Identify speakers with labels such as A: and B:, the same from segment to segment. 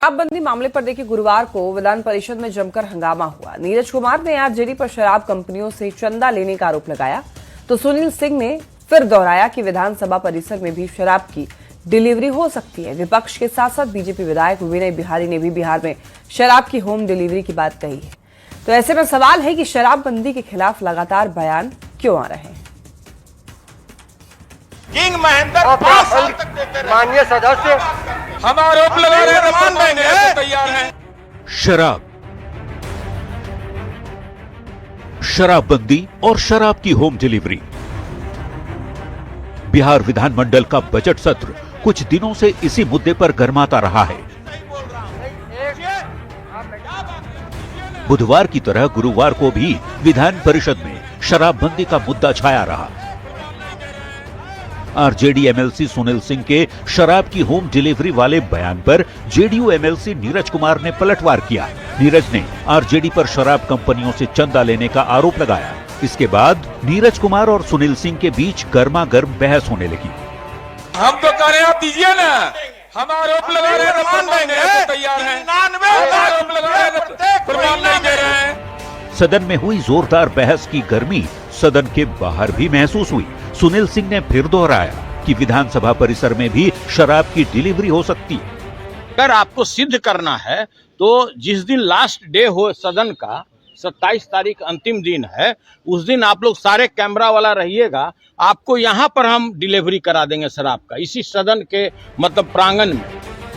A: शराबबंदी मामले पर देखिए गुरुवार को विधान परिषद में जमकर हंगामा हुआ। नीरज कुमार ने आरजेडी पर शराब कंपनियों से चंदा लेने का आरोप लगाया तो सुनील सिंह ने फिर दोहराया कि विधानसभा परिसर में भी शराब की डिलीवरी हो सकती है। विपक्ष के साथ साथ बीजेपी विधायक विनय बिहारी ने भी बिहार में शराब की होम डिलीवरी की बात कही है। तो ऐसे में सवाल है कि शराबबंदी के खिलाफ लगातार बयान क्यों आ रहे हैं।
B: किंग महेंद्र 5 साल तक देते रहे।
C: माननीय सदस्य
B: हम आरोप लगा रहे हैं, रिमांड देंगे तो तैयार हैं।
D: शराबबंदी और शराब की होम डिलीवरी। बिहार विधानमंडल का बजट सत्र कुछ दिनों से इसी मुद्दे पर गर्माता रहा है। बुधवार की तरह गुरुवार को भी विधान परिषद में शराबबंदी का मुद्दा छाया रहा। आरजेडी एमएलसी सुनील सिंह के शराब की होम डिलीवरी वाले बयान पर जेडीयू एमएलसी नीरज कुमार ने पलटवार किया। नीरज ने आरजेडी पर शराब कंपनियों से चंदा लेने का आरोप लगाया। इसके बाद नीरज कुमार और सुनील सिंह के बीच गर्मा गर्म बहस होने लगी।
B: हम तो कह रहे हैं, आप दीजिए ना, हम आरोप लगा रहे हैं, रिमांड देंगे तो तैयार हैं। आरोप लगा रहे हैं, रिमांड नहीं दे रहे हैं।
D: सदन में हुई जोरदार बहस की गर्मी सदन के बाहर भी महसूस हुई। सुनील सिंह ने फिर दोहराया कि विधानसभा परिसर में भी शराब की डिलीवरी हो सकती है।
E: अगर आपको सिद्ध करना है तो जिस दिन लास्ट डे हो सदन का 27 तारीख अंतिम दिन है, उस दिन आप लोग सारे कैमरा वाला रहिएगा, आपको यहाँ पर हम डिलीवरी करा देंगे शराब का, इसी सदन के मतलब प्रांगण में।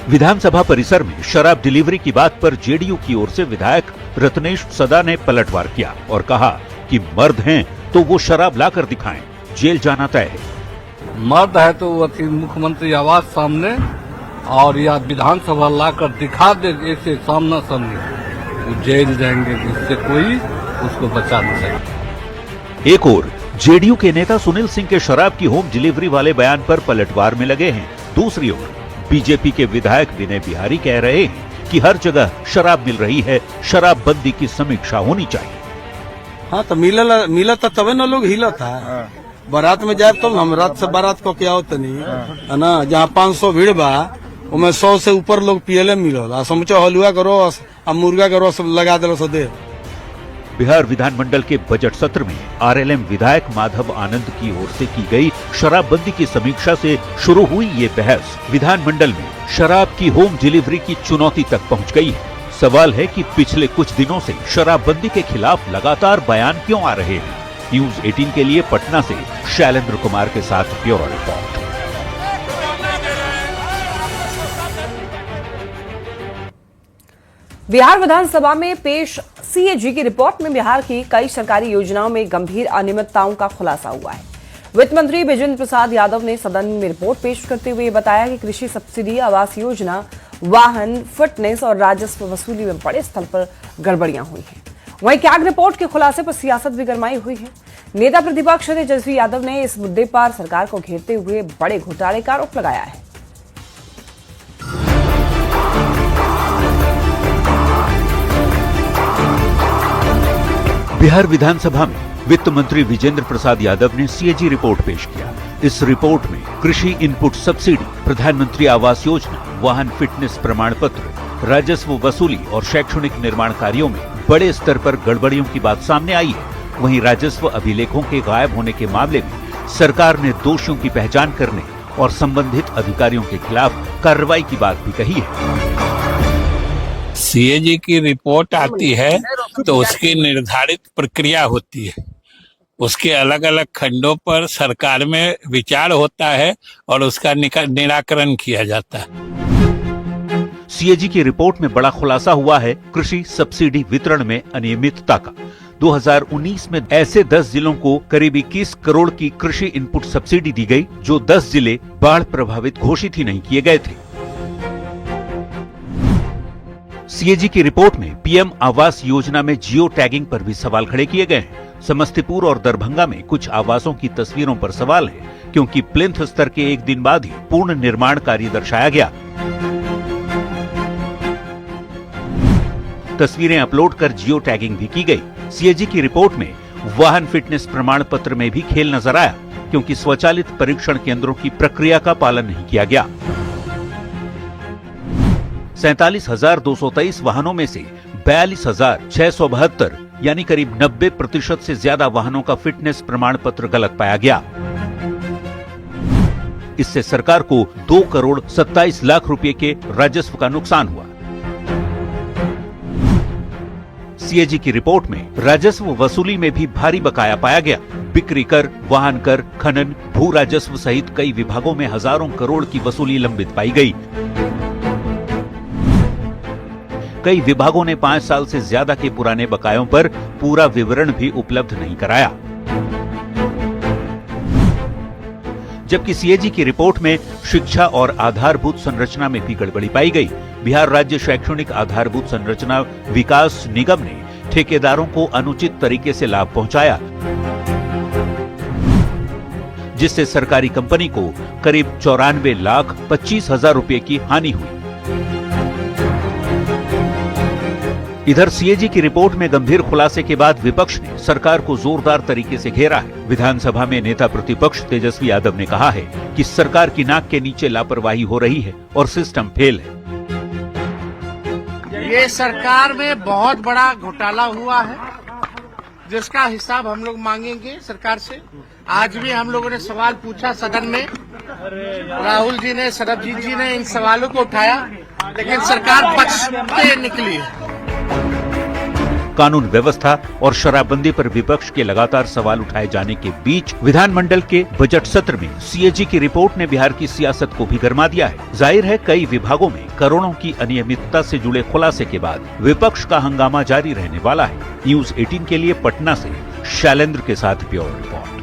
D: विधानसभा परिसर में शराब डिलीवरी की बात पर जेडीयू की ओर से विधायक रत्नेश सदा ने पलटवार किया और कहा कि मर्द हैं तो वो शराब लाकर दिखाएं, जेल जाना तय है।
C: मर्द है तो वो मुख्यमंत्री आवास सामने और या विधानसभा लाकर दिखा दे, ऐसे सामना सामने वो जेल जाएंगे, इससे कोई उसको बचा नहीं सके।
D: एक और जेडीयू के नेता सुनील सिंह के शराब की होम डिलीवरी वाले बयान पर पलटवार में लगे हैं। दूसरी ओर बीजेपी के विधायक विनय बिहारी कह रहे हैं कि हर जगह शराब मिल रही है, शराबबंदी की समीक्षा होनी चाहिए।
F: हाँ तो मिला था तबे ना लोग हिला था। बारात में जाए तो हम रात से बारात को क्या होता नहीं है ना, जहाँ 500 भीड़ बा उनमें 100 से ऊपर लोग पियले मिलो, समझो हलुआ करो अब मुर्गा करो सब लगा दे सो दे।
D: बिहार विधानमंडल के बजट सत्र में आरएलएम विधायक माधव आनंद की ओर से की गई शराबबंदी की समीक्षा से शुरू हुई ये बहस विधानमंडल में शराब की होम डिलीवरी की चुनौती तक पहुंच गई है। सवाल है कि पिछले कुछ दिनों से शराबबंदी के खिलाफ लगातार बयान क्यों आ रहे हैं। न्यूज 18 के लिए पटना से शैलेंद्र कुमार के साथ ब्यूरो रिपोर्ट।
A: बिहार विधानसभा में पेश सीएजी की रिपोर्ट में बिहार की कई सरकारी योजनाओं में गंभीर अनियमितताओं का खुलासा हुआ है। वित्त मंत्री विजेंद्र प्रसाद यादव ने सदन में रिपोर्ट पेश करते हुए बताया कि कृषि सब्सिडी, आवास योजना, वाहन, फिटनेस और राजस्व वसूली में बड़े स्तर पर गड़बड़ियां हुई हैं। वहीं कैग रिपोर्ट के खुलासे पर सियासत भी गरमाई हुई है। नेता प्रतिपक्ष तेजस्वी यादव ने इस मुद्दे पर सरकार को घेरते हुए बड़े घोटाले का आरोप लगाया है।
D: बिहार विधानसभा में वित्त मंत्री विजेंद्र प्रसाद यादव ने सीएजी रिपोर्ट पेश किया। इस रिपोर्ट में कृषि इनपुट सब्सिडी, प्रधानमंत्री आवास योजना, वाहन फिटनेस प्रमाण पत्र, राजस्व वसूली और शैक्षणिक निर्माण कार्यों में बड़े स्तर पर गड़बड़ियों की बात सामने आई है। वहीं राजस्व अभिलेखों के गायब होने के मामले में सरकार ने दोषियों की पहचान करने और संबंधित अधिकारियों के खिलाफ कार्रवाई की बात भी कही है।
G: सीएजी की रिपोर्ट आती है तो उसकी निर्धारित प्रक्रिया होती है, उसके अलग अलग खंडों पर सरकार में विचार होता है और उसका निराकरण किया जाता है।
D: सीएजी की रिपोर्ट में बड़ा खुलासा हुआ है कृषि सब्सिडी वितरण में अनियमितता का। 2019 में ऐसे 10 जिलों को करीब 21 करोड़ की कृषि इनपुट सब्सिडी दी गई, जो 10 जिले बाढ़ प्रभावित घोषित ही नहीं किए गए थे। सीएजी की रिपोर्ट में पीएम आवास योजना में जियो टैगिंग पर भी सवाल खड़े किए गए हैं। समस्तीपुर और दरभंगा में कुछ आवासों की तस्वीरों पर सवाल है, क्योंकि प्लिंथ स्तर के एक दिन बाद ही पूर्ण निर्माण कार्य दर्शाया गया। तस्वीरें अपलोड कर जियो टैगिंग भी की गई। सीएजी की रिपोर्ट में वाहन फिटनेस प्रमाण पत्र में भी खेल नजर आया, क्योंकि स्वचालित परीक्षण केंद्रों की प्रक्रिया का पालन नहीं किया गया। 47,223 वाहनों में से 42,672 यानी करीब 90% से ज्यादा वाहनों का फिटनेस प्रमाण पत्र गलत पाया गया। इससे सरकार को 2 करोड़ 27 लाख रुपए के राजस्व का नुकसान हुआ। सीएजी की रिपोर्ट में राजस्व वसूली में भी भारी बकाया पाया गया। बिक्री कर, वाहन कर, खनन, भू राजस्व सहित कई विभागों में हजारों करोड़ की वसूली लंबित पाई गई। कई विभागों ने 5 साल से ज्यादा के पुराने बकायों पर पूरा विवरण भी उपलब्ध नहीं कराया। जबकि सीएजी की रिपोर्ट में शिक्षा और आधारभूत संरचना में भी गड़बड़ी पाई गई। बिहार राज्य शैक्षणिक आधारभूत संरचना विकास निगम ने ठेकेदारों को अनुचित तरीके से लाभ पहुंचाया, जिससे सरकारी कंपनी को करीब 94,25,000 रुपए की हानि हुई। इधर सीएजी की रिपोर्ट में गंभीर खुलासे के बाद विपक्ष ने सरकार को जोरदार तरीके से घेरा है। विधानसभा में नेता प्रतिपक्ष तेजस्वी यादव ने कहा है कि सरकार की नाक के नीचे लापरवाही हो रही है और सिस्टम फेल है।
H: ये सरकार में बहुत बड़ा घोटाला हुआ है, जिसका हिसाब हम लोग मांगेंगे सरकार से। आज भी हम लोगों ने सवाल पूछा सदन में, राहुल जी ने, सरबजीत जी ने इन सवालों को उठाया, लेकिन सरकार बचते निकली है।
D: कानून व्यवस्था और शराबबंदी पर विपक्ष के लगातार सवाल उठाए जाने के बीच विधानमंडल के बजट सत्र में सीएजी की रिपोर्ट ने बिहार की सियासत को भी गरमा दिया है। जाहिर है कई विभागों में करोड़ों की अनियमितता से जुड़े खुलासे के बाद विपक्ष का हंगामा जारी रहने वाला है। न्यूज़ 18 के लिए पटना से शैलेंद्र के साथ ब्यूरो रिपोर्ट।